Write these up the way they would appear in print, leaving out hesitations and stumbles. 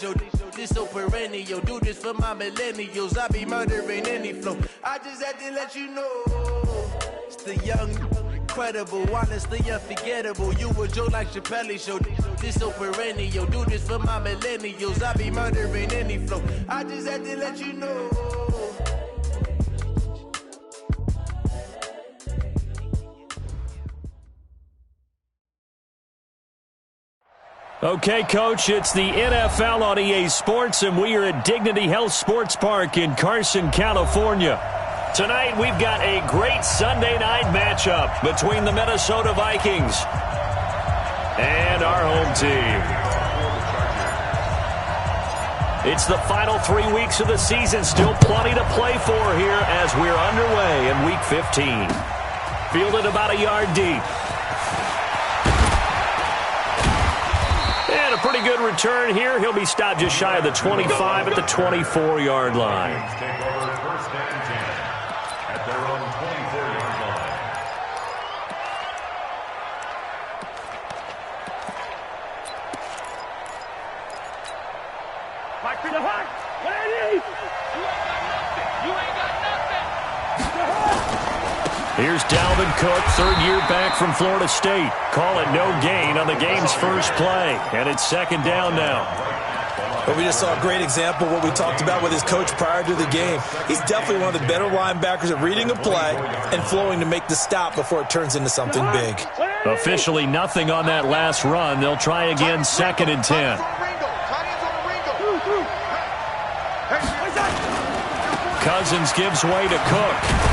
This so perennial, do this for my millennials. I be murdering any flow. I just had to let you know, it's the young, incredible, honestly unforgettable. You a joke like Chappelle show. This so perennial, do this for my millennials. I be murdering any flow. I just had to let you know. Okay, Coach, it's the NFL on EA Sports, and we are at Dignity Health Sports Park in Carson, California. Tonight, we've got a great Sunday night matchup between the Minnesota Vikings and our home team. It's the final 3 weeks of the season, still plenty to play for here as we're underway in Week 15. Fielded about a yard deep. And a pretty good return here. He'll be stopped just shy of the 25 at the 24-yard line. Take over first and 10 at their own 24-yard line. Back to the hut. Ready? You ain't got nothing. Here's Dalvin Cook, third year back from Florida State. Call it no gain on the game's first play. And it's second down now. But we just saw a great example of what we talked about with his coach prior to the game. He's definitely one of the better linebackers at reading a play and flowing to make the stop before it turns into something big. Officially nothing on that last run. They'll try again, second and 10. Cousins gives way to Cook.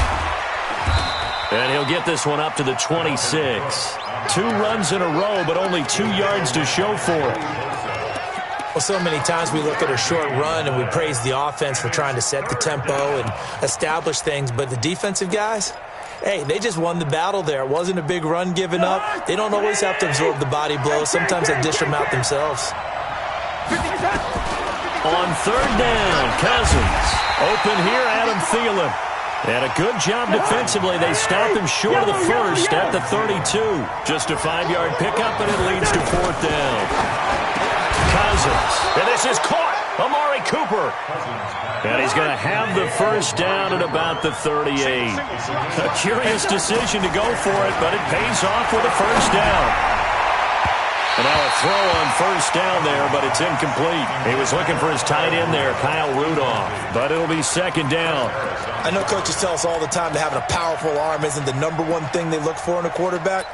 And he'll get this one up to the 26. 2 runs in a row, but only 2 yards to show for it. Well, so many times we look at a short run and we praise the offense for trying to set the tempo and establish things, but the defensive guys, hey, they just won the battle there. It wasn't a big run given up. They don't always have to absorb the body blows. Sometimes they dish them out themselves. On third down, Cousins. Open here, Adam Thielen. And a good job defensively. They stopped him short of the first at the 32. Just a 5-yard pickup, and it leads to fourth down. Cousins. And this is caught. Amari Cooper. And he's going to have the first down at about the 38. A curious decision to go for it, but it pays off with a first down. And now a throw on first down there, but it's incomplete. He was looking for his tight end there, Kyle Rudolph. But it'll be second down. I know coaches tell us all the time that having a powerful arm isn't the #1 thing they look for in a quarterback.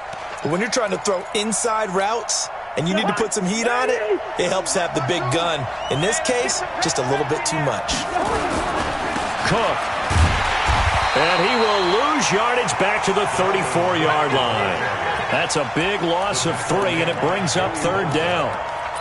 But when you're trying to throw inside routes and you need to put some heat on it, it helps to have the big gun. In this case, just a little bit too much. Cook. And he will lose yardage back to the 34-yard line. That's a big loss of 3, and it brings up third down.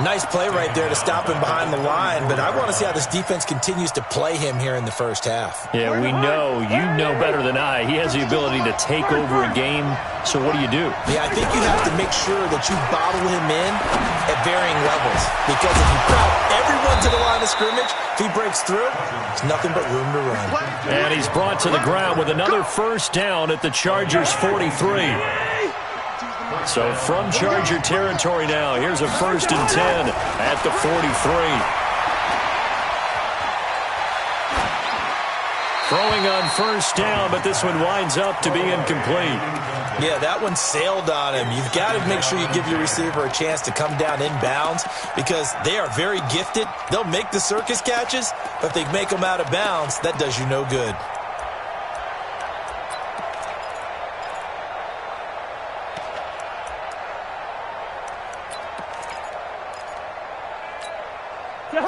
Nice play right there to stop him behind the line, but I want to see how this defense continues to play him here in the first half. Yeah, we know. You know better than I. He has the ability to take over a game, so what do? Yeah, I think you have to make sure that you bottle him in at varying levels, because if you crowd everyone to the line of scrimmage, if he breaks through, there's nothing but room to run. And he's brought to the ground with another first down at the Chargers' 43. So from Charger territory now, here's a 1st and 10 at the 43. Throwing on first down, but this one winds up to be incomplete. Yeah, that one sailed on him. You've got to make sure you give your receiver a chance to come down inbounds because they are very gifted. They'll make the circus catches, but if they make them out of bounds, that does you no good.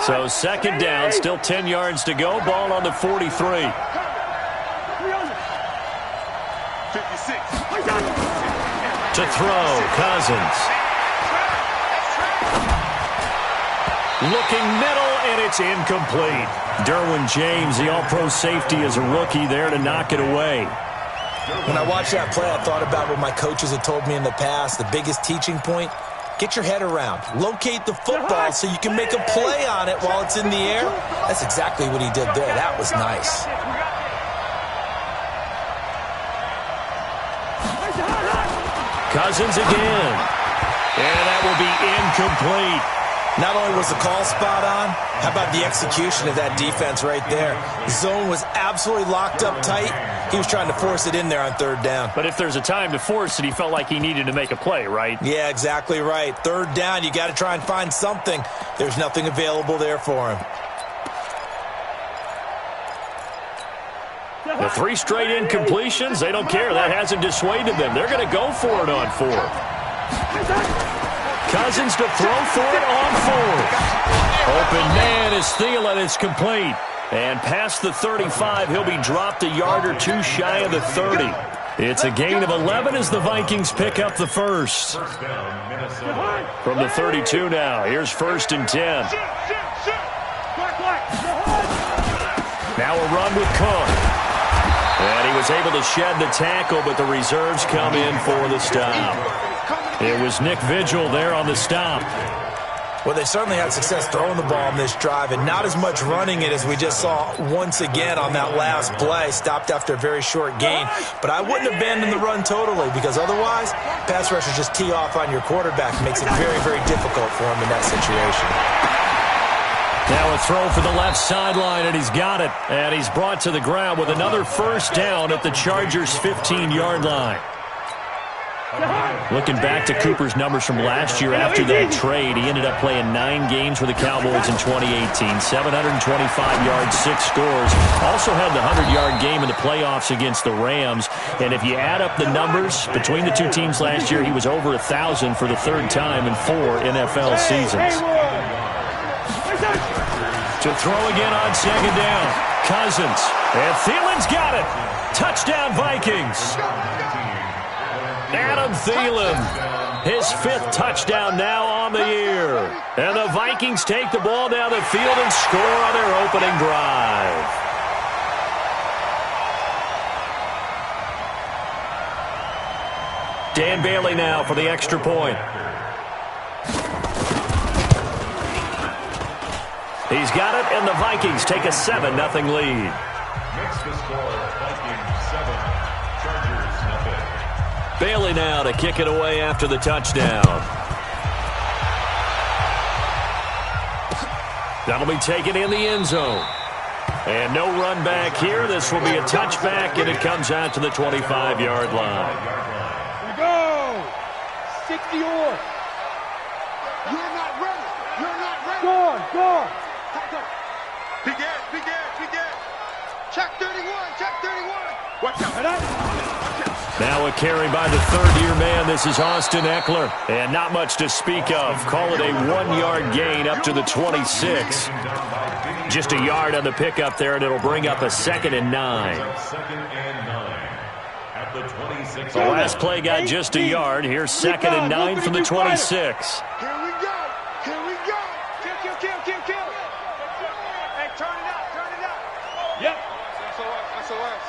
So second down, still 10 yards to go. Ball on the 43. 56. To throw, Cousins. Looking middle, and it's incomplete. Derwin James, the all-pro safety, is a rookie there to knock it away. When I watched that play, I thought about what my coaches had told me in the past. The biggest teaching point, get your head around. Locate the football so you can make a play on it while it's in the air. That's exactly what he did there. That was nice. Cousins again. And that will be incomplete. Not only was the call spot on, how about the execution of that defense right there? The zone was absolutely locked up tight. He was trying to force it in there on third down. But if there's a time to force it, he felt like he needed to make a play, right? Yeah, exactly right. Third down, you got to try and find something. There's nothing available there for him. The 3 straight incompletions, they don't care. That hasn't dissuaded them. They're going to go for it on 4th. Cousins to throw for it on 4th. Open man is Thielen. It's complete. And past the 35, he'll be dropped a yard or 2 shy of the 30. It's a gain of 11 as the Vikings pick up the first. From the 32 now, here's 1st and 10. Now a run with Cook. And he was able to shed the tackle, but the reserves come in for the stop. It was Nick Vigil there on the stop. Well, they certainly had success throwing the ball in this drive, and not as much running it as we just saw once again on that last play. Stopped after a very short gain. But I wouldn't abandon the run totally, because otherwise, pass rushers just tee off on your quarterback. It makes it very, very difficult for him in that situation. Now a throw for the left sideline, and he's got it. And he's brought to the ground with another first down at the Chargers' 15-yard line. Looking back to Cooper's numbers from last year after that trade, he ended up playing 9 games for the Cowboys in 2018. 725 yards, 6 scores. Also had the 100-yard game in the playoffs against the Rams. And if you add up the numbers between the two teams last year, he was over 1,000 for the 3rd time in 4 NFL seasons. To throw again on 2nd down. Cousins. And Thielen's got it. Touchdown, Vikings. Adam Thielen, his 5th touchdown now on the year. And the Vikings take the ball down the field and score on their opening drive. Dan Bailey now for the extra point. He's got it, and the Vikings take a 7-0 lead. Makes the score Vikings 7, Chargers nothing. Bailey now to kick it away after the touchdown. That'll be taken in the end zone. And no run back here. This will be a touchback, and it comes out to the 25-yard line. Here we go. 60 or. You're not ready. You're not ready. Go. Begin. Check 31. Watch out. Now a carry by the 3rd-year man. This is Austin Eckler. And not much to speak of. Call it a 1-yard gain up to the 26. Just a yard on the pickup there, and it'll bring up a 2nd and 9. At the 26. The last play got just a yard. Here's 2nd and 9 from the 26. Here we go. Kill. Hey, turn it out. Yep. SOS.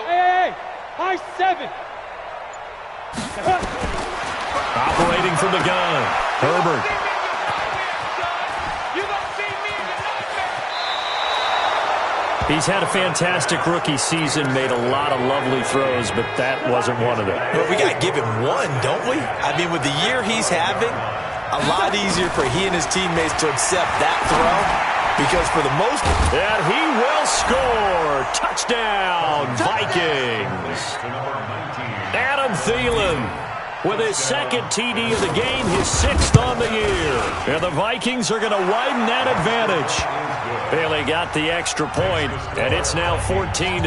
Hey. High 7. Operating from the gun. Herbert. You gonna see me in the nightmare. He's had a fantastic rookie season, made a lot of lovely throws, but that wasn't one of them. Well, we got to give him one, don't we? I mean, with the year he's having, a lot easier for he and his teammates to accept that throw, because for the most part, and he will score. Touchdown, Vikings. Adam Thielen with his 2nd TD of the game, his 6th on the year. And the Vikings are going to widen that advantage. Bailey got the extra point, and it's now 14-0.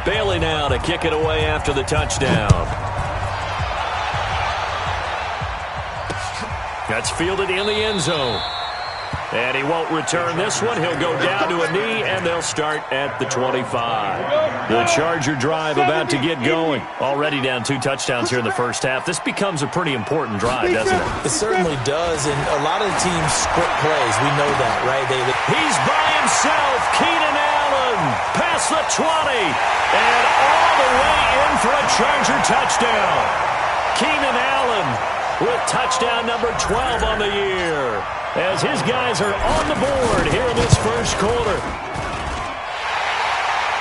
Bailey now to kick it away after the touchdown. That's fielded in the end zone. And he won't return this one. He'll go down to a knee, and they'll start at the 25. The Charger drive about to get going. Already down 2 touchdowns here in the first half. This becomes a pretty important drive, doesn't it? it certainly does, and a lot of the teams split plays. We know that, right? He's by himself. Keenan Allen past the 20, and all the way in for a Charger touchdown. Keenan Allen with touchdown number 12 on the year, as his guys are on the board here in this first quarter.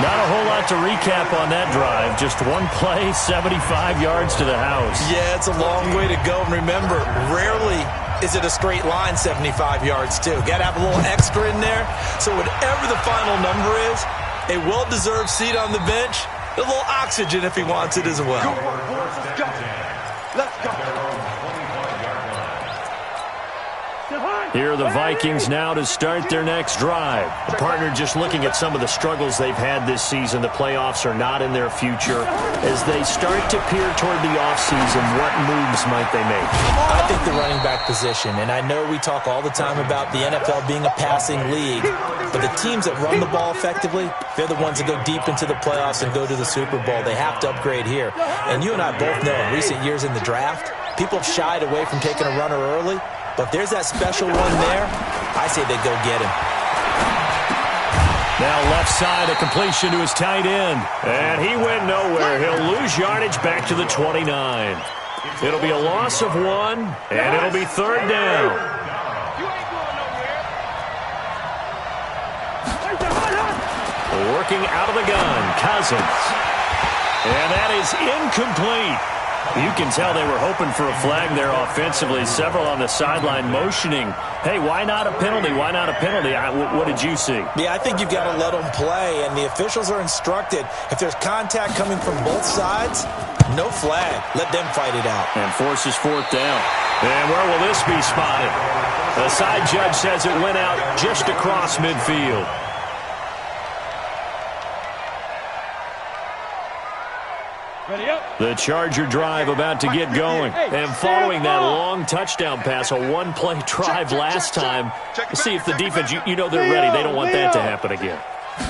Not a whole lot to recap on that drive. Just one play, 75 yards to the house. Yeah, it's a long way to go. And remember, rarely is it a straight line 75 yards, too. Got to have a little extra in there. So whatever the final number is, a well-deserved seat on the bench, a little oxygen if he wants it as well. Let's go. Let's go. Here are the Vikings now to start their next drive. The partner, just looking at some of the struggles they've had this season, the playoffs are not in their future. As they start to peer toward the offseason, what moves might they make? I think the running back position, and I know we talk all the time about the NFL being a passing league, but the teams that run the ball effectively, they're the ones that go deep into the playoffs and go to the Super Bowl. They have to upgrade here. And you and I both know in recent years in the draft, people have shied away from taking a runner early. But if there's that special one there, I say they go get him. Now left side, a completion to his tight end. And he went nowhere. He'll lose yardage back to the 29. It'll be a loss of 1, and it'll be third down. Working out of the gun, Cousins. And that is incomplete. You can tell they were hoping for a flag there offensively. Several on the sideline motioning, hey, why not a penalty? Why not a penalty? What did you see? Yeah, I think you've got to let them play, and the officials are instructed. If there's contact coming from both sides, no flag. Let them fight it out. And forces fourth down. And where will this be spotted? The side judge says it went out just across midfield. The Charger drive about to get going. And following that long touchdown pass, a one-play drive last time, see if the defense, you know they're ready. They don't want that to happen again.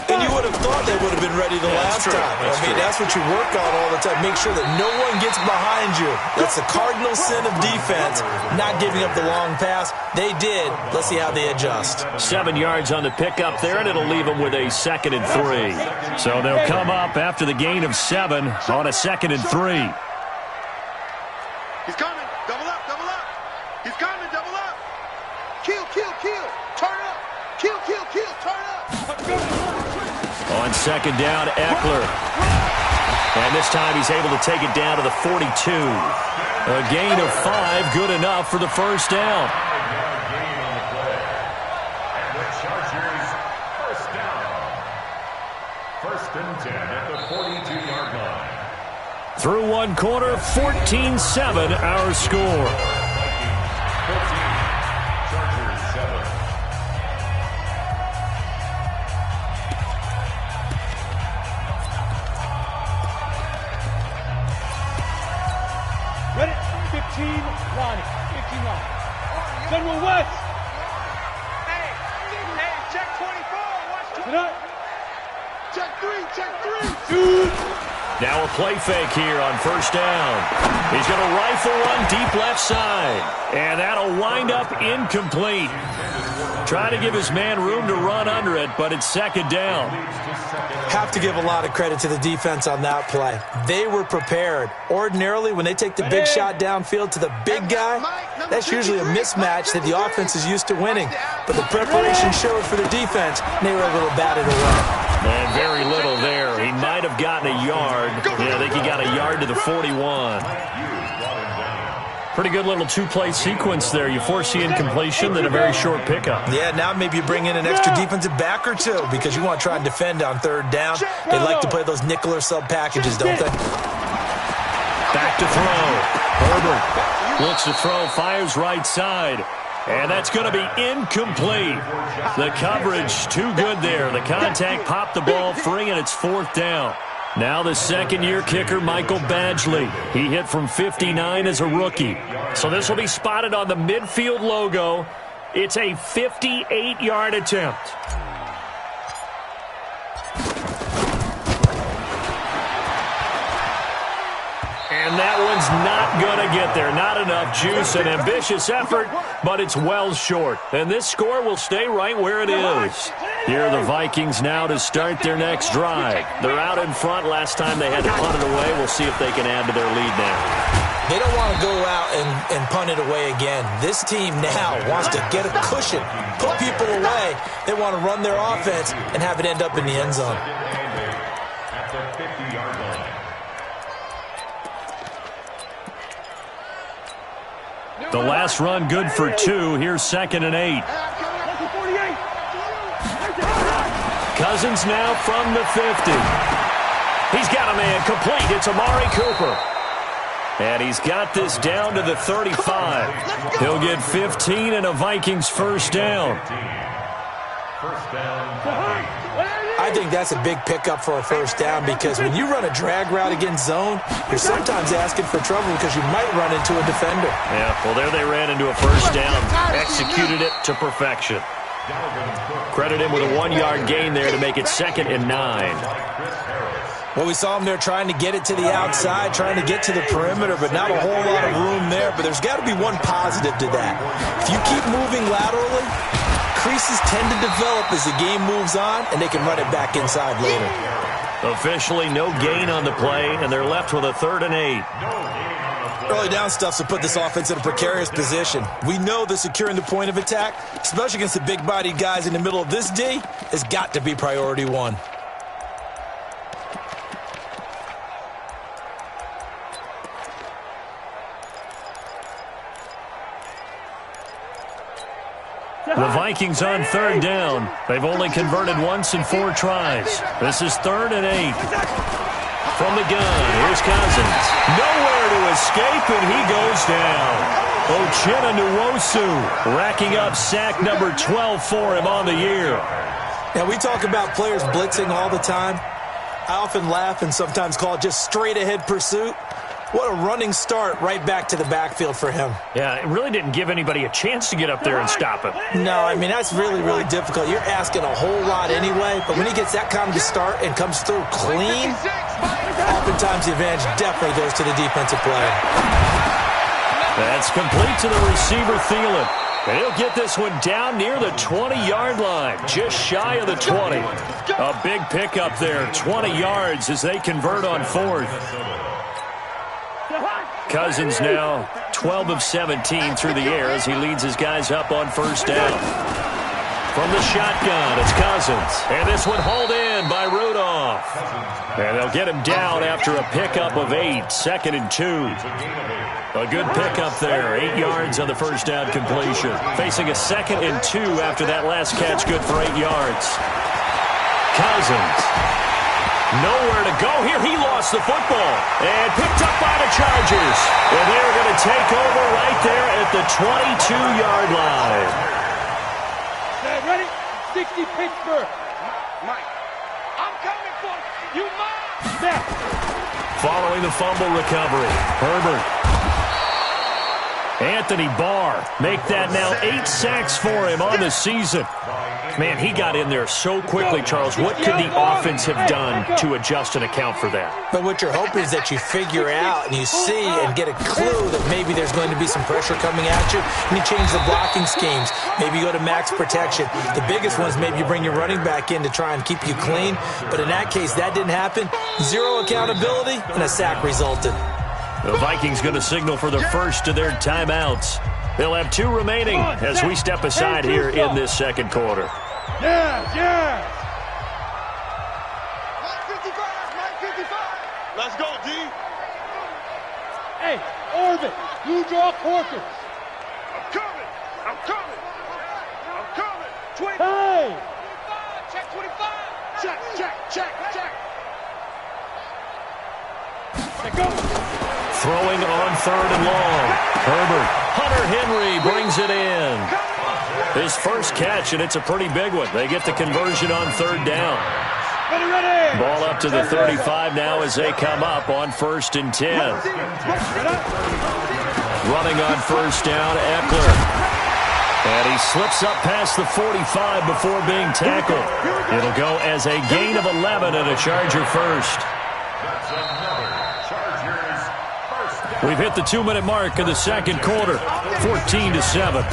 And you would have thought they would have been ready the last time. That's what you work on all the time. Make sure that no one gets behind you. That's the cardinal sin of defense, not giving up the long pass. They did. Let's see how they adjust. 7 yards on the pickup there, and it'll leave them with a 2nd and 3. So they'll come up after the gain of 7 on a 2nd and 3. He's coming. Double up, double up. He's coming, double up. Kill, kill, kill. Turn up. Kill, kill, kill. Turn up. On 2nd down, Eckler. And this time he's able to take it down to the 42. A gain of 5, good enough for the first down. And the Chargers, first down. 1st and 10 at the 42-yard line. Through one quarter, 14-7 our score. 14, Chargers 7. Ready? 15 line. 15 line. General West. Hey, check 24. Watch Sit up. Check 3. Now a play fake here on first down. He's going to rifle one deep left side. And that'll wind up incomplete. Trying to give his man room to run under it, but it's 2nd down. Have to give a lot of credit to the defense on that play. They were prepared. Ordinarily, when they take the big shot downfield to the big guy, that's usually a mismatch that the offense is used to winning. But the preparation showed for the defense, and they were able to bat it away. And very little there. He might have gotten a yard. Yeah, I think he got a yard to the 41. Pretty good little 2-play sequence there. You force the incompletion, then a very short pickup. Yeah, now maybe you bring in an extra defensive back or two because you want to try and defend on 3rd down. They like to play those nickel or sub packages, don't they? Back to throw. Herbert looks to throw, fires right side. And that's going to be incomplete. The coverage too good there. The contact popped the ball free, and it's 4th down. Now the 2nd-year kicker, Michael Badgley. He hit from 59 as a rookie. So this will be spotted on the midfield logo. It's a 58-yard attempt. And that one's not going to get there. Not enough juice. An ambitious effort, but it's well short. And this score will stay right where it is. Here are the Vikings now to start their next drive. They're out in front. Last time they had to punt it away. We'll see if they can add to their lead now. They don't want to go out and punt it away again. This team now wants to get a cushion, put people away. They want to run their offense and have it end up in the end zone. 50-yard line. The last run good for 2. Here's 2nd and 8. Cousins now from the 50. He's got a man complete. It's Amari Cooper. And he's got this down to the 35. He'll get 15 and a Vikings first down. First down. I think that's a big pickup for a first down because when you run a drag route against zone, you're sometimes asking for trouble because you might run into a defender. Yeah, well, there they ran into a first down. Executed it to perfection. Credit him with a 1-yard gain there to make it 2nd and 9. Well, we saw him there trying to get it to the outside, trying to get to the perimeter, but not a whole lot of room there. But there's got to be one positive to that. If you keep moving laterally, creases tend to develop as the game moves on, and they can run it back inside later. Officially no gain on the play, and they're left with a 3rd and 8. Early down stuffs will put this offense in a precarious position. We know that securing the point of attack, especially against the big-bodied guys in the middle of this D, has got to be priority 1. The Vikings on 3rd down. They've only converted once in 4 tries. This is 3rd and 8. From the gun, here's Cousins. Nowhere to escape, and he goes down. Uchenna Nwosu racking up sack number 12 for him on the year. Now, we talk about players blitzing all the time. I often laugh and sometimes call it just straight-ahead pursuit. What a running start right back to the backfield for him. Yeah, it really didn't give anybody a chance to get up there and stop him. No, I mean, that's really, really difficult. You're asking a whole lot anyway, but when he gets that kind of a start and comes through clean, oftentimes the advantage definitely goes to the defensive player. That's complete to the receiver, Thielen. And he'll get this one down near the 20-yard line, just shy of the 20. A big pickup there, 20 yards as they convert on 4th. Cousins now 12 of 17 through the air as he leads his guys up on 1st down. From the shotgun, it's Cousins. And this one hauled in by Rudolph. And they'll get him down after a pickup of 8, 2nd and 2. A good pickup there, 8 yards on the first down completion. Facing a 2nd and 2 after that last catch, good for 8 yards. Cousins. Nowhere to go here. He lost the football and picked up by the Chargers. And they're going to take over right there at the 22-yard line. Ready? 60 Pittsburgh. Mike, I'm coming for you. Mike. Following the fumble recovery, Herbert. Anthony Barr make that now 8 sacks for him on the season. Man, he got in there so quickly, Charles. What could the offense have done to adjust and account for that? But what you're hoping is that you figure out and you see and get a clue that maybe there's going to be some pressure coming at you, and you change the blocking schemes. Maybe you go to max protection. The biggest one is maybe you bring your running back in to try and keep you clean. But in that case, that didn't happen. 0 accountability, and a sack resulted. The Vikings going to signal for the first of their timeouts. They'll have 2 remaining as we step aside here in this second quarter. Yeah. 955. Let's go, D. Hey, Orbit, you draw quarters. I'm coming. 20. Hey! Check 25. Check. Let go. Throwing on 3rd and long. Herbert. Hunter Henry brings it in. His first catch, and it's a pretty big one. They get the conversion on 3rd down. Ready. Ball up to the 35 now as they come up on 1st and 10. Running on 1st down, Eckler. And he slips up past the 45 before being tackled. It'll go as a gain of 11 and a Charger first. We've hit the 2-minute mark of the second quarter, 14-7.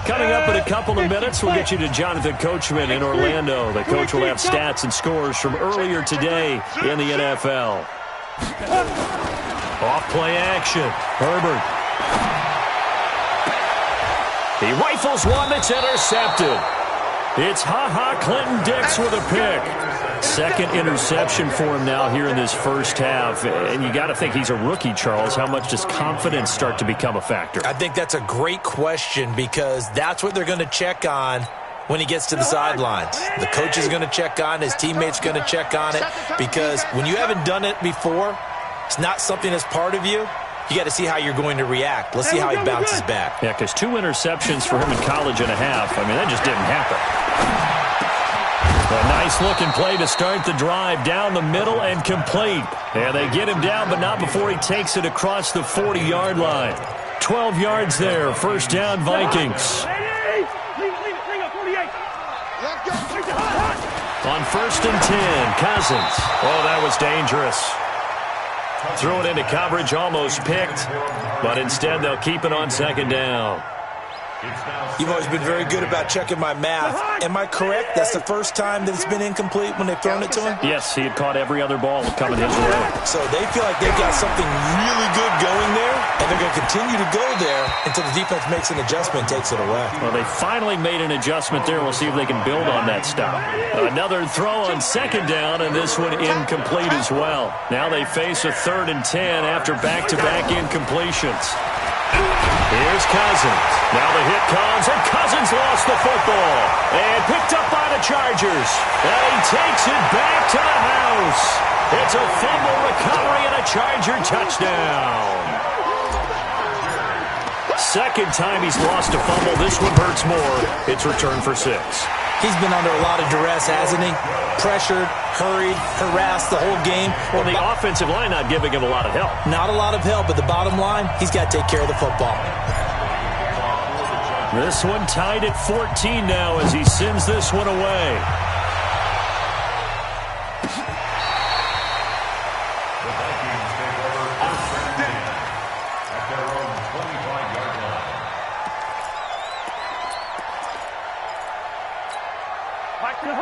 Coming up in a couple of minutes, we'll get you to Jonathan Coachman in Orlando. The coach will have stats and scores from earlier today in the NFL. Off play action. Herbert. He rifles one that's intercepted. It's Clinton Dix with a pick. Second interception for him now here in this first half. And you got to think he's a rookie, Charles. How much does confidence start to become a factor? I think that's a great question because that's what they're going to check on when he gets to the sidelines. The coach is going to check on, his teammates going to check on it, because when you haven't done it before, it's not something that's part of you. You got to see how you're going to react. Let's see how he bounces back. Yeah, because 2 interceptions for him in college and a half. I mean, that just didn't happen. A nice-looking play to start the drive down the middle and complete. And they get him down, but not before he takes it across the 40-yard line. 12 yards there. First down, Vikings. On 1st and 10, Cousins. Oh, that was dangerous. Threw it into coverage, almost picked, but instead they'll keep it on 2nd down. You've always been very good about checking my math. Am I correct? That's the first time that it's been incomplete when they've thrown it to him? Yes, he had caught every other ball coming his way. So they feel like they've got something really good going there, and they're going to continue to go there until the defense makes an adjustment and takes it away. Well, they finally made an adjustment there. We'll see if they can build on that stop. Another throw on 2nd down, and this one incomplete as well. Now they face a 3rd and 10 after back-to-back incompletions. Here's Cousins. Now the hit comes, and Cousins lost the football. And picked up by the Chargers. And he takes it back to the house. It's a fumble recovery and a Charger touchdown. Second time he's lost a fumble. This one hurts more. It's returned for 6. He's been under a lot of duress, hasn't he? Pressured, hurried, harassed the whole game. Well, the offensive line not giving him a lot of help. Not a lot of help, but the bottom line, he's got to take care of the football. This one tied at 14 now as he sends this one away.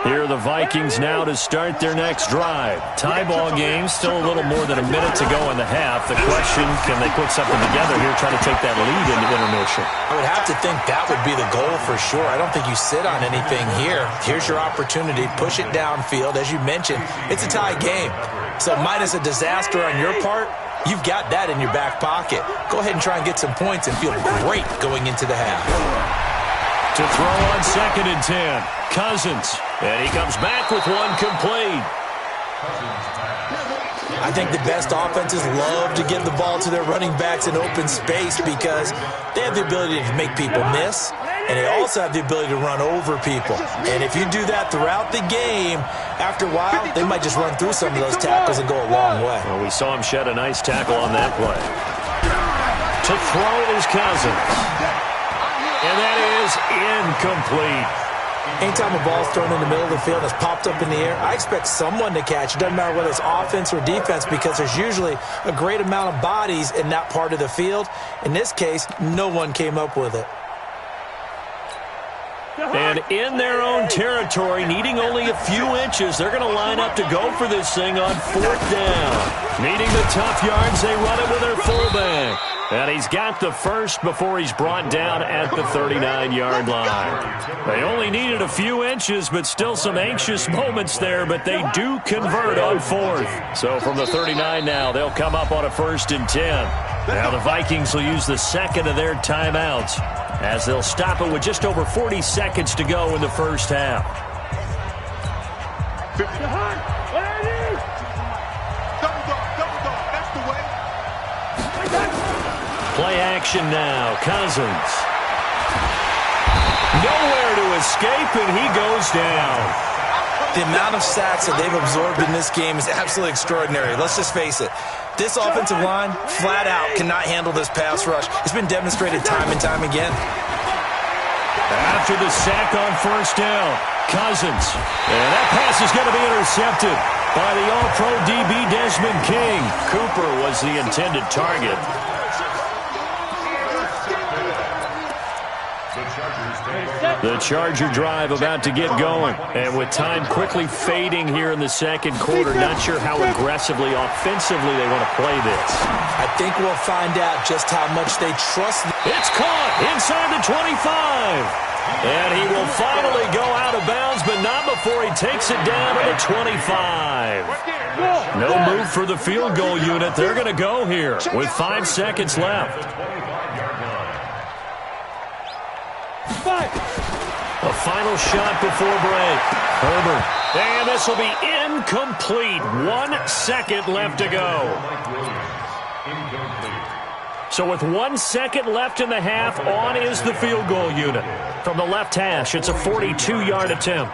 Here are the Vikings now to start their next drive. Tie ball game, still a little more than a minute to go in the half. The question, can they put something together here, try to take that lead into intermission? I would have to think that would be the goal for sure. I don't think you sit on anything here. Here's your opportunity. Push it downfield. As you mentioned, it's a tie game. So minus a disaster on your part, you've got that in your back pocket. Go ahead and try and get some points and feel great going into the half. To throw on 2nd and 10, Cousins. And he comes back with one complete. I think the best offenses love to give the ball to their running backs in open space because they have the ability to make people miss, and they also have the ability to run over people. And if you do that throughout the game, after a while, they might just run through some of those tackles and go a long way. Well, we saw him shed a nice tackle on that play. To throw is Cousins. And that is incomplete. Anytime a ball's thrown in the middle of the field and it's popped up in the air, I expect someone to catch. It doesn't matter whether it's offense or defense because there's usually a great amount of bodies in that part of the field. In this case, no one came up with it. And in their own territory, needing only a few inches, they're going to line up to go for this thing on 4th down. Needing the tough yards, they run it with their fullback. And he's got the first before he's brought down at the 39-yard line. They only needed a few inches, but still some anxious moments there, but they do convert on 4th. So from the 39 now, they'll come up on a 1st and 10. Now the Vikings will use the second of their timeouts as they'll stop it with just over 40 seconds to go in the first half. Play action now. Cousins. Nowhere to escape, and he goes down. The amount of sacks that they've absorbed in this game is absolutely extraordinary. Let's just face it. This offensive line, flat out, cannot handle this pass rush. It's been demonstrated time and time again. After the sack on 1st down, Cousins. And that pass is going to be intercepted by the All-Pro DB Desmond King. Cooper was the intended target. The Charger drive about to get going. And with time quickly fading here in the second quarter, not sure how aggressively, offensively they want to play this. I think we'll find out just how much they trust. It's caught inside the 25. And he will finally go out of bounds, but not before he takes it down to the 25. No move for the field goal unit. They're going to go here with 5 seconds left. A final shot before break. Herbert. And this will be incomplete. 1 second left to go. So with 1 second left in the half, on is the field goal unit. From the left hash, it's a 42-yard attempt.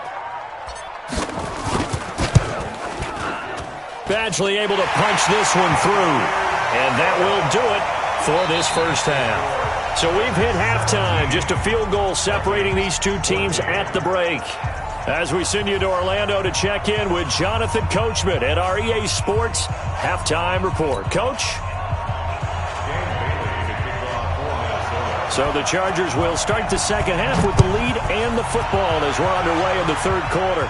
Badgley able to punch this one through. And that will do it for this first half. So we've hit halftime. Just a field goal separating these two teams at the break. As we send you to Orlando to check in with Jonathan Coachman at our EA Sports Halftime Report. Coach? So the Chargers will start the second half with the lead and the football as we're underway in the third quarter.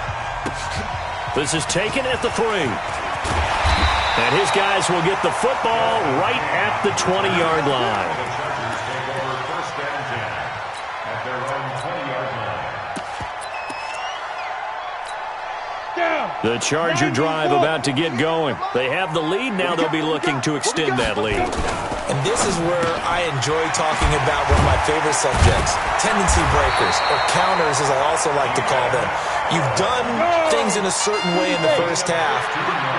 This is taken at the 3. And his guys will get the football right at the 20-yard line. The Charger drive about to get going. They have the lead. Now they'll be looking to extend that lead. And this is where I enjoy talking about one of my favorite subjects, tendency breakers, or counters as I also like to call them. You've done things in a certain way in the first half,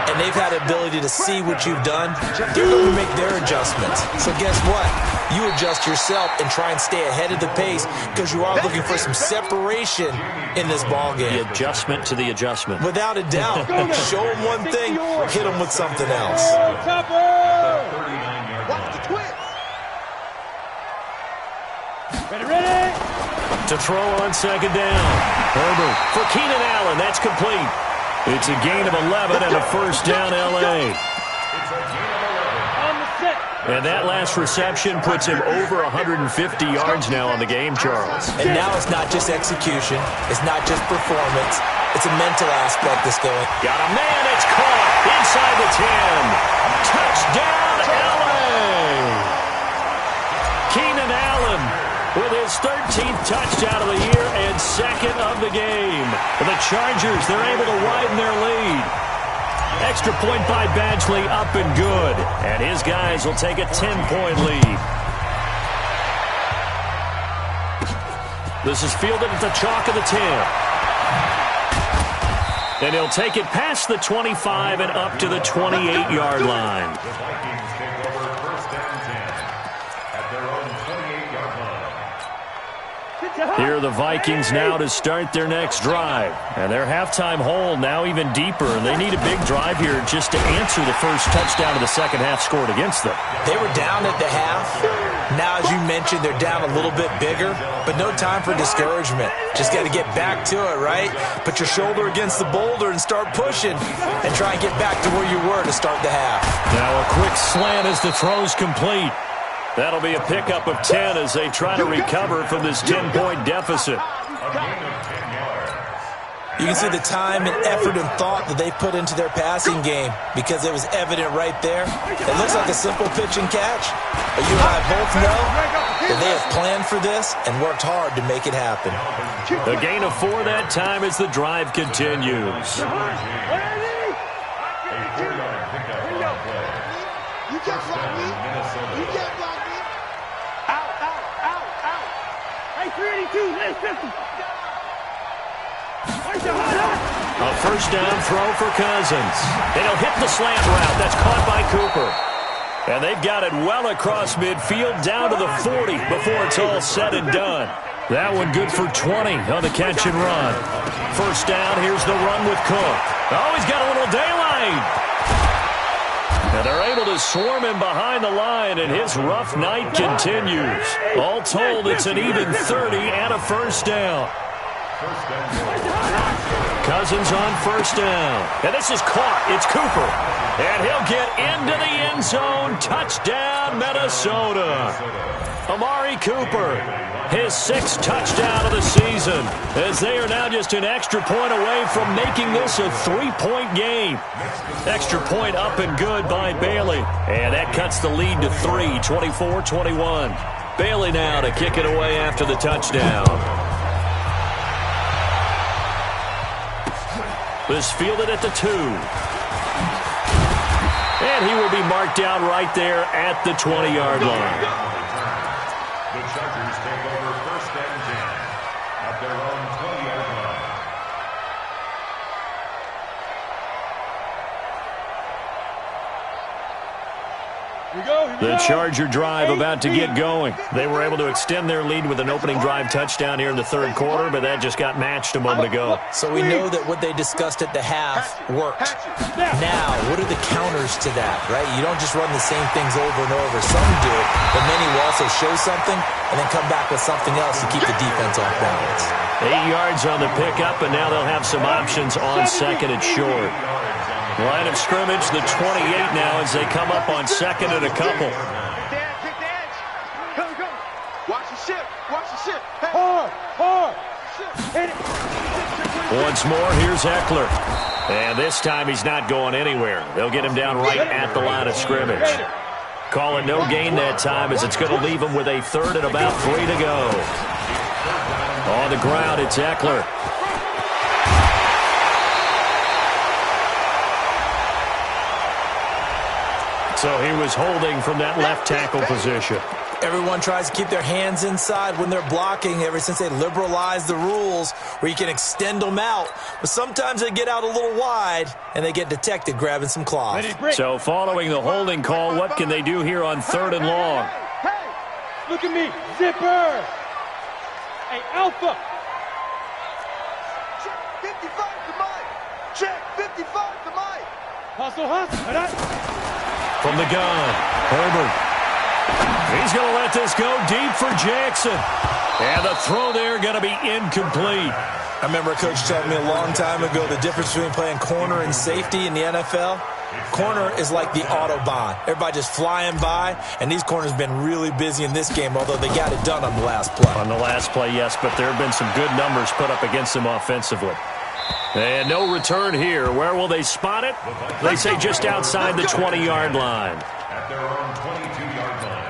and they've had the ability to see what you've done. They're going to make their adjustments. So guess what? You adjust yourself and try and stay ahead of the pace because you are looking for some separation in this ball game. The adjustment to the adjustment. Without a doubt. Show them one thing, hit them with something else. Watch the twist. Ready? To throw on second down. Herbert for Keenan Allen. That's complete. It's a gain of 11 and a first down, L.A. And that last reception puts him over 150 yards now on the game, Charles. And now it's not just execution. It's not just performance. It's a mental aspect that's going. Got a man. It's caught inside the 10. Touchdown, L.A. Keenan Allen with his 13th touchdown of the year and second of the game. For the Chargers, they're able to widen their lead. Extra point by Badgley, up and good. And his guys will take a 10-point lead. This is fielded at the chalk of the 10. And he'll take it past the 25 and up to the 28-yard line. The Vikings take over first and 10 at their own 28-yard line. Here are the Vikings now to start their next drive. And their halftime hole now even deeper. And they need a big drive here just to answer the first touchdown of the second half scored against them. They were down at the half. Now, as you mentioned, they're down a little bit bigger, but no time for discouragement. Just got to get back to it, right? Put your shoulder against the boulder and start pushing and try and get back to where you were to start the half. Now a quick slant as the throw's complete. That'll be a pickup of 10 as they try to recover from this 10-point deficit. You can see the time and effort and thought that they put into their passing game because it was evident right there. It looks like a simple pitch and catch, but you and I both know that they have planned for this and worked hard to make it happen. A gain of 4 that time as the drive continues. You can't block me. You can't block me. Out. Hey, 382, let's 50. A first down throw for Cousins. And he'll hit the slant route. That's caught by Cooper. And they've got it well across midfield down to the 40 before it's all said and done. That one good for 20 on the catch and run. First down, here's the run with Cook. Oh, he's got a little daylight. And they're able to swarm him behind the line, and his rough night continues. All told, it's an even 30 and a first down. Cousins on first down. And this is caught. It's Cooper. And he'll get into the end zone. Touchdown, Minnesota. Amari Cooper, his 6th touchdown of the season, as they are now just an extra point away from making this a 3-point game. Extra point up and good by Bailey, and that cuts the lead to 3, 24-21. Bailey now to kick it away after the touchdown. This fielded at the 2. And he will be marked down right there at the 20-yard line. The Chargers take over 1st and 10 at their own 20-yard line. The Charger drive about to get going. They were able to extend their lead with an opening drive touchdown here in the 3rd quarter, but that just got matched a moment ago. So we know that what they discussed at the half worked. Now, what are the counters to that, right? You don't just run the same things over and over. Some do it, but many will also show something and then come back with something else to keep the defense off balance. 8 yards on the pickup, and now they'll have some options on 2nd and short. Line of scrimmage, the 28 now as they come up on 2nd and a couple. Watch the ship. Watch the ship. Hard. Hit it. Once more, here's Eckler. And this time he's not going anywhere. They'll get him down right at the line of scrimmage. Call it no gain that time as it's going to leave him with a 3rd and about 3 to go. On the ground, it's Eckler. So he was holding from that left tackle position. Everyone tries to keep their hands inside when they're blocking ever since they liberalized the rules where you can extend them out. But sometimes they get out a little wide and they get detected grabbing some claws. So following the holding call, what can they do here on 3rd and long? Hey, look at me. Zipper. Hey, Alpha. Check 55 to Mike. Check 55 to Mike. Hustle. From the gun, Herbert. He's going to let this go deep for Jackson. And the throw there going to be incomplete. I remember a coach telling me a long time ago the difference between playing corner and safety in the NFL. Corner is like the Autobahn. Everybody just flying by, and these corners have been really busy in this game, although they got it done on the last play. On the last play, yes, but there have been some good numbers put up against them offensively. And no return here. Where will they spot it? They say just outside the 20-yard line. At their own 22-yard line.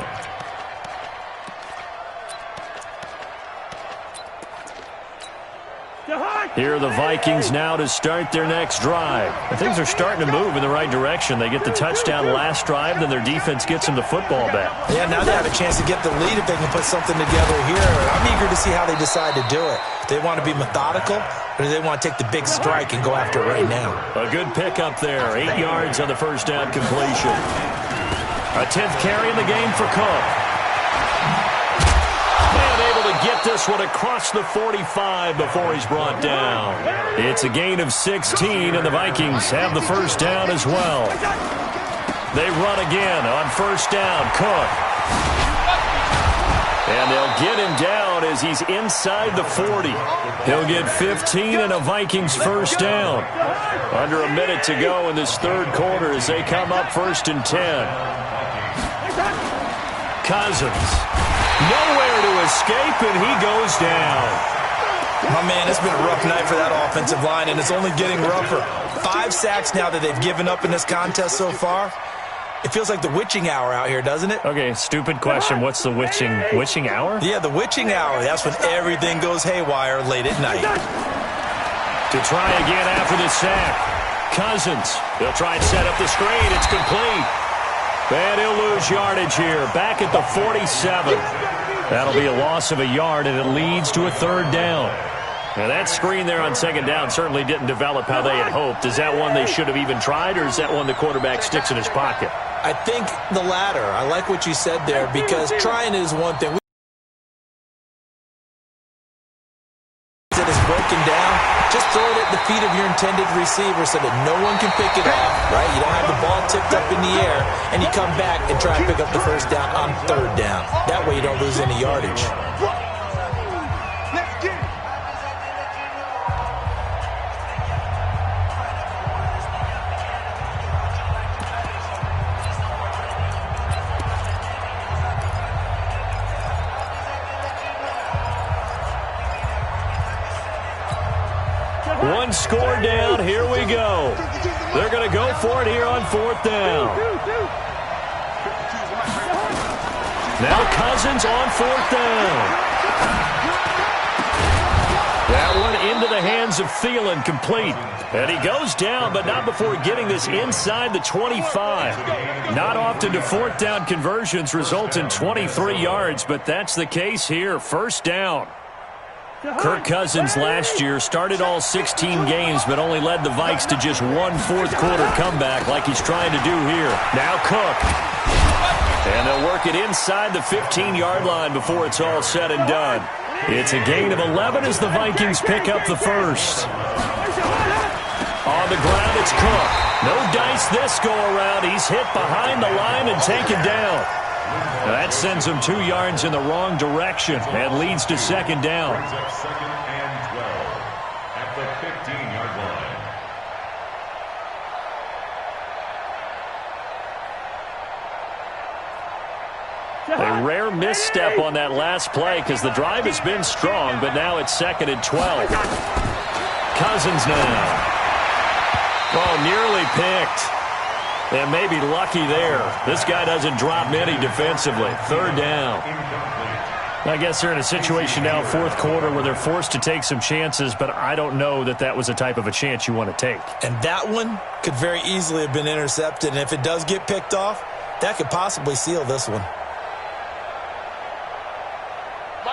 Here are the Vikings now to start their next drive. And things are starting to move in the right direction. They get the touchdown last drive, then their defense gets them the football back. Yeah, now they have a chance to get the lead if they can put something together here. I'm eager to see how they decide to do it. Do they want to be methodical, or do they want to take the big strike and go after it right now? A good pickup there. 8 yards on the first down completion. A 10th carry in the game for Cook. Get this one across the 45 before he's brought down. It's a gain of 16, and the Vikings have the first down as well. They run again on first down. Cook. And they'll get him down as he's inside the 40. He'll get 15 and a Vikings first down. Under a minute to go in this 3rd quarter as they come up 1st and 10. Cousins. Nowhere to escape, and he goes down. My man, it's been a rough night for that offensive line, and it's only getting rougher. 5 sacks now that they've given up in this contest so far. It feels like the witching hour out here, doesn't it? Okay, stupid question. What's the witching hour? Yeah, the witching hour. That's when everything goes haywire late at night. To try again after the sack. Cousins. They'll try and set up the screen. It's complete. And he'll lose yardage here. Back at the 47. That'll be a loss of a yard, and it leads to a 3rd down. Now, that screen there on 2nd down certainly didn't develop how they had hoped. Is that one they should have even tried, or is that one the quarterback sticks in his pocket? I think the latter. I like what you said there, because trying is one thing. It is broken down. Just throw it at the feet of your intended receiver so that no one can pick it off, right? You don't have the ball tipped up in the air, and you come back and try and pick up the first down on 3rd down. That way you don't lose any yardage. Let's get it. One score down. Here we go. They're going to go for it here on 4th down. Now Cousins on 4th down. That one into the hands of Thielen, complete. And he goes down, but not before getting this inside the 25. Not often do 4th down conversions result in 23 yards, but that's the case here. 1st down. Kirk Cousins last year started all 16 games, but only led the Vikes to just one fourth-quarter comeback like he's trying to do here. Now Cook. And they'll work it inside the 15-yard line before it's all said and done. It's a gain of 11 as the Vikings pick up the first. On the ground, it's Cook. No dice this go-around. He's hit behind the line and taken down. Now that sends him 2 yards in the wrong direction and leads to 2nd down. Brings up 2nd and 12 at the 15-yard line. A rare misstep on that last play because the drive has been strong, but now it's 2nd and 12. Cousins now. Oh, nearly picked. And maybe lucky there. This guy doesn't drop many defensively. 3rd down. I guess they're in a situation now, 4th quarter, where they're forced to take some chances, but I don't know that that was the type of a chance you want to take. And that one could very easily have been intercepted. And if it does get picked off, that could possibly seal this one.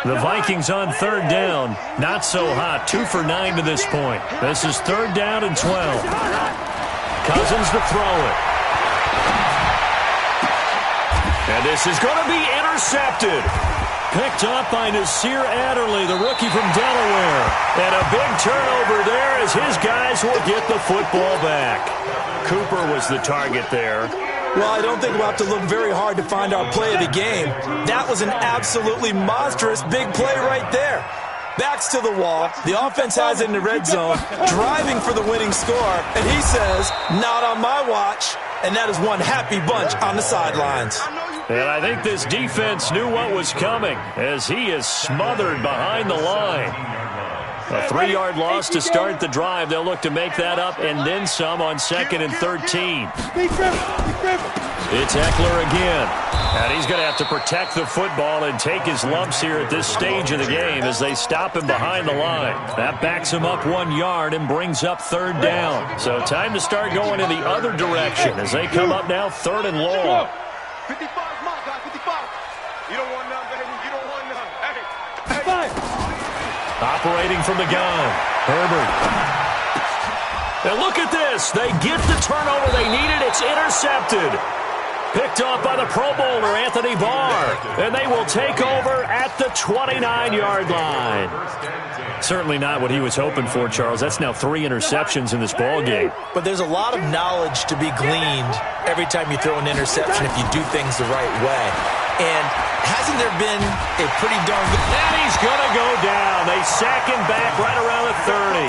The Vikings on 3rd down. Not so hot. 2 for 9 to this point. This is 3rd down and 12. Cousins to throw it. And this is going to be intercepted. Picked up by Nasir Adderley, the rookie from Delaware. And a big turnover there as his guys will get the football back. Cooper was the target there. Well, I don't think we'll have to look very hard to find our play of the game. That was an absolutely monstrous big play right there. Backs to the wall. The offense has it in the red zone, driving for the winning score. And he says, not on my watch. And that is one happy bunch on the sidelines. And I think this defense knew what was coming as he is smothered behind the line. A 3-yard loss to start the drive. They'll look to make that up and then some on 2nd and 13. It's Eckler again. And he's going to have to protect the football and take his lumps here at this stage of the game as they stop him behind the line. That backs him up 1 yard and brings up 3rd down. So time to start going in the other direction as they come up now 3rd and long. 55, my guy, 55. You don't want none, baby. You don't want none. Hey. Operating from the gun, Herbert. And look at this. They get the turnover they needed. It's intercepted. Picked off by the Pro Bowler, Anthony Barr. And they will take over at the 29-yard line. Certainly not what he was hoping for, Charles. That's now 3 interceptions in this ball game. But there's a lot of knowledge to be gleaned every time you throw an interception if you do things the right way. And hasn't there been a pretty darn good... And he's going to go down. They sack him back right around the 30.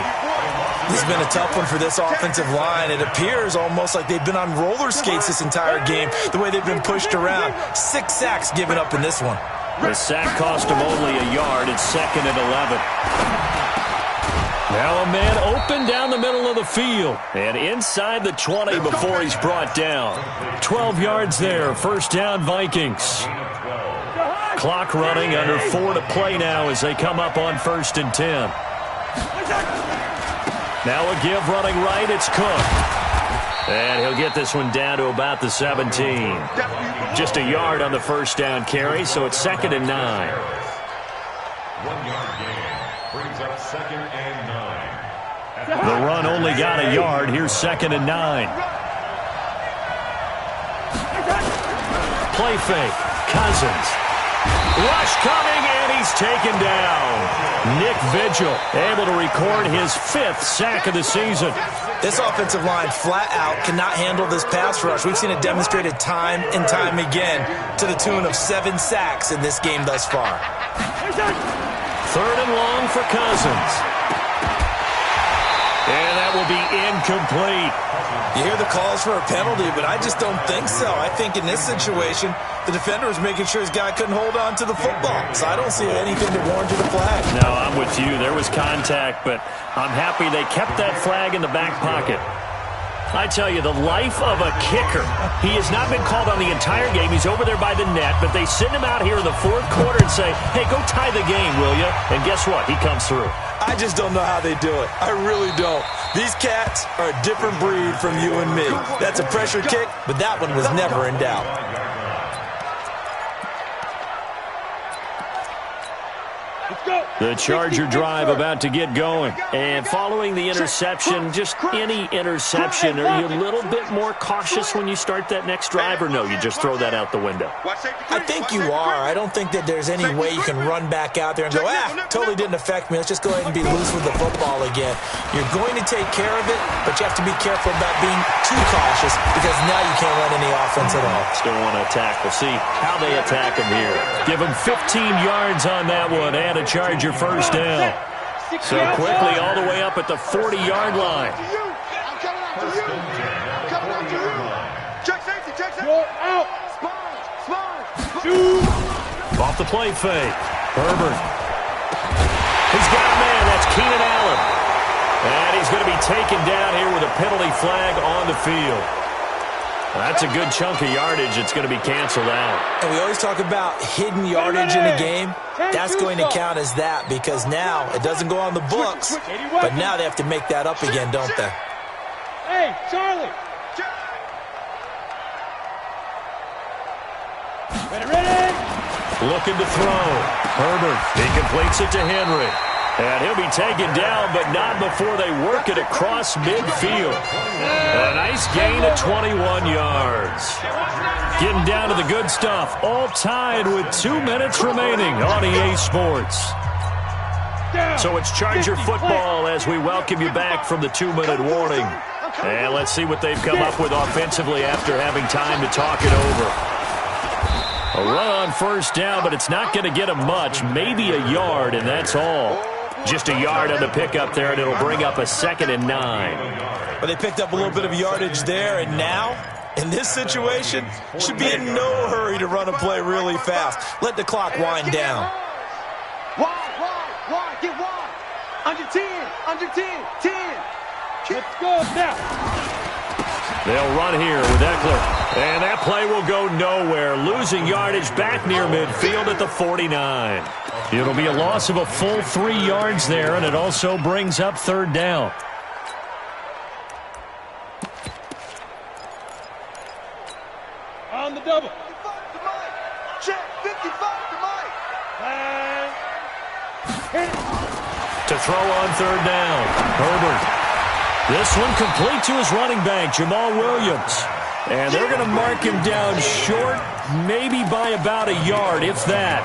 This has been a tough one for this offensive line. It appears almost like they've been on roller skates this entire game, the way they've been pushed around. 6 sacks given up in this one. The sack cost him only a yard. It's 2nd and 11. Now a man open down the middle of the field and inside the 20 before he's brought down. 12 yards there. 1st down, Vikings. Clock running, under 4 to play now as they come up on 1st and 10. Now a give running right. It's Cook. And he'll get this one down to about the 17. Just a yard on the 1st down carry, so it's 2nd and 9. 1 yard gain brings up 2nd and 9. The run only got a yard. Here's 2nd and 9. Play fake. Cousins. Rush coming, and he's taken down. Nick Vigil able to record his 5th sack of the season. This offensive line flat out cannot handle this pass rush. We've seen it demonstrated time and time again to the tune of 7 sacks in this game thus far. 3rd and long for Cousins. And that will be incomplete. You hear the calls for a penalty, but I just don't think so. I think in this situation, the defender was making sure his guy couldn't hold on to the football. So I don't see anything that warranted a flag. No, I'm with few. There was contact, but I'm happy they kept that flag in the back pocket. I tell you, the life of a kicker. He has not been called on the entire game. He's over there by the net, but they send him out here in the fourth quarter and say, hey, go tie the game, will you? And guess what? He comes through. I just don't know how they do it. I really don't. These cats are a different breed from you and me. That's a pressure kick, but that one was never in doubt. The Charger drive about to get going. And following the interception, just any interception, are you a little bit more cautious when you start that next drive, or no, you just throw that out the window? I think you are. I don't think that there's any way you can run back out there and go, totally didn't affect me. Let's just go ahead and be loose with the football again. You're going to take care of it, but you have to be careful about being too cautious because now you can't run any offense at all. Still want to attack. We'll see how they attack him here. Give him 15 yards on that one and a Charger first down. So quickly all the way up at the 40-yard line. Check safety, check safety. Go out. Off the play fake. Herbert. He's got a man. That's Keenan Allen. And he's going to be taken down here with a penalty flag on the field. That's a good chunk of yardage. It's going to be canceled out. And we always talk about hidden yardage in a game. That's going to count as that because now it doesn't go on the books, but now they have to make that up again, don't they? Hey, Charlie. Ready. Looking to throw. Herbert. He completes it to Henry. And he'll be taken down, but not before they work it across midfield. A nice gain of 21 yards. Getting down to the good stuff. All tied with 2 minutes remaining on EA Sports. So it's Charger football as we welcome you back from the 2-minute warning. And let's see what they've come up with offensively after having time to talk it over. A run on first down, but it's not going to get him much. Maybe a yard, and that's all. Just a yard on the pickup there, and it'll bring up a 2nd and 9. Well, they picked up a little bit of yardage there, and now, in this situation, should be in no hurry to run a play really fast. Let the clock wind down. Wide, get wide. Under 10, 10. Let's go now. They'll run here with Eckler. And that play will go nowhere. Losing yardage back near midfield at the 49. It'll be a loss of a full 3 yards there, and it also brings up 3rd down. On the double. 55 to Mike. Check, 55 to Mike. To throw on 3rd down. Herbert. This one complete to his running back, Jamal Williams. And they're going to mark him down short, maybe by about a yard, if that.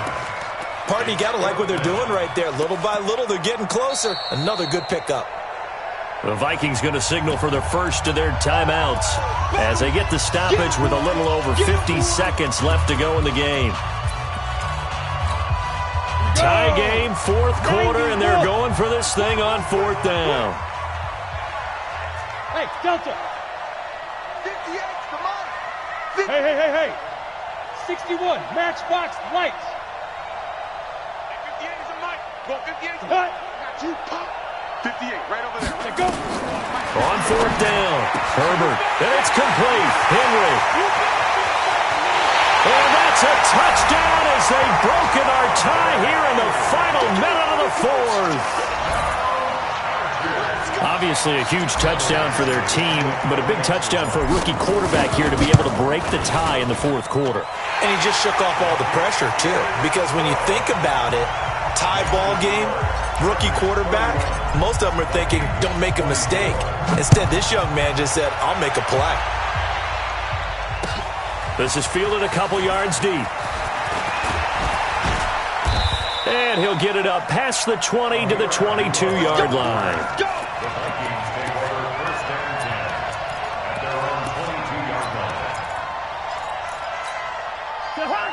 Partner, you got to like what they're doing right there. Little by little, they're getting closer. Another good pickup. The Vikings going to signal for the first of their timeouts as they get the stoppage with a little over 50 seconds left to go in the game. Tie game, 4th quarter, and they're going for this thing on 4th down. Hey, Delta. 58 to Mike. Hey. 61, matchbox lights. 58 is a Mike. Go, 58 is a Cut. Got you, pop. 58, right over there. Let's go. On 4th down, Herbert, and it's complete. Henry. And that's a touchdown as they've broken our tie here in the final minute of the 4th. Obviously a huge touchdown for their team, but a big touchdown for a rookie quarterback here to be able to break the tie in the 4th quarter. And he just shook off all the pressure, too, because when you think about it, tie ball game, rookie quarterback, most of them are thinking, don't make a mistake. Instead, this young man just said, I'll make a play. This is fielded a couple yards deep. And he'll get it up past the 20 to the 22-yard line.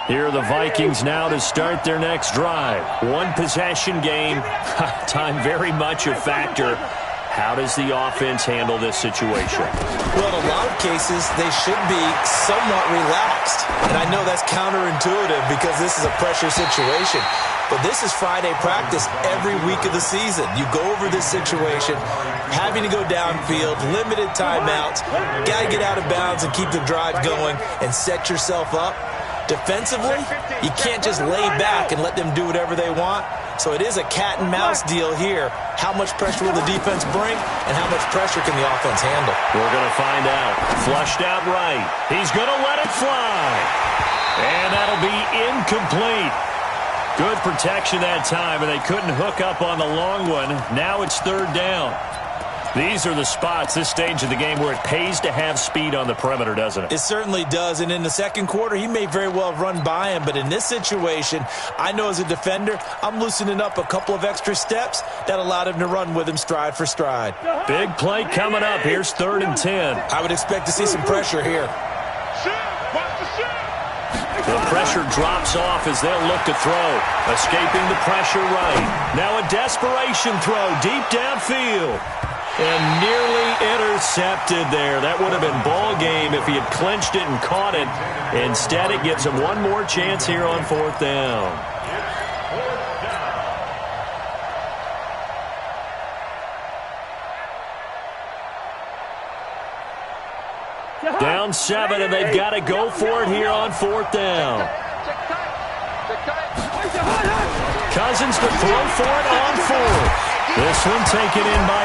Here are the Vikings now to start their next drive. 1 possession game. Time very much a factor. How does the offense handle this situation? Well, in a lot of cases, they should be somewhat relaxed. And I know that's counterintuitive because this is a pressure situation. But this is Friday practice every week of the season. You go over this situation, having to go downfield, limited timeouts, got to get out of bounds and keep the drive going and set yourself up. Defensively, you can't just lay back and let them do whatever they want. So it is a cat and mouse deal here. How much pressure will the defense bring and how much pressure can the offense handle? We're going to find out. Flushed out right. He's going to let it fly. And that'll be incomplete. Good protection that time, and they couldn't hook up on the long one. Now it's third down. These are the spots, this stage of the game, where it pays to have speed on the perimeter, doesn't it? It certainly does, and in the second quarter, he may very well have run by him, but in this situation, I know as a defender, I'm loosening up a couple of extra steps that allowed him to run with him stride for stride. Big play coming up. Here's 3rd and 10. I would expect to see some pressure here. The pressure drops off as they'll look to throw. Escaping the pressure right. Now a desperation throw deep downfield. And nearly intercepted there. That would have been ball game if he had clinched it and caught it. Instead, it gives him one more chance here on 4th down. Down 7, and they've got to go for it here on 4th down. Cousins to throw for it on 4th. This one taken in by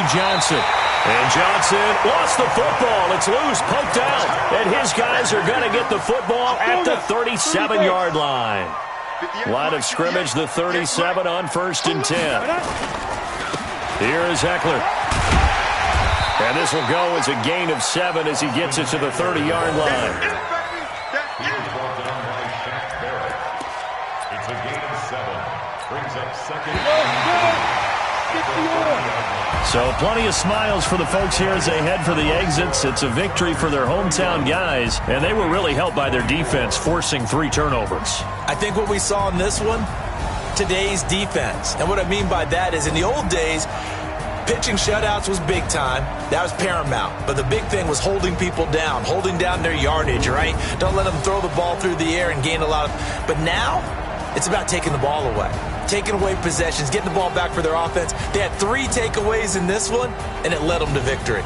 Johnson. And Johnson lost the football. It's loose, poked out. And his guys are going to get the football at the 37-yard line. Line of scrimmage, the 37 on 1st and 10. Here is Eckler. And this will go as a gain of 7 as he gets it to the 30-yard line. It's a gain of 7. Brings up 2nd. So plenty of smiles for the folks here as they head for the exits. It's a victory for their hometown guys, and they were really helped by their defense, forcing 3 turnovers. I think what we saw in this one, today's defense. And what I mean by that is in the old days, pitching shutouts was big time. That was paramount. But the big thing was holding people down, holding down their yardage, right? Don't let them throw the ball through the air and gain a lot of... But now, it's about taking the ball away. Taking away possessions, getting the ball back for their offense. They had 3 takeaways in this one, and it led them to victory.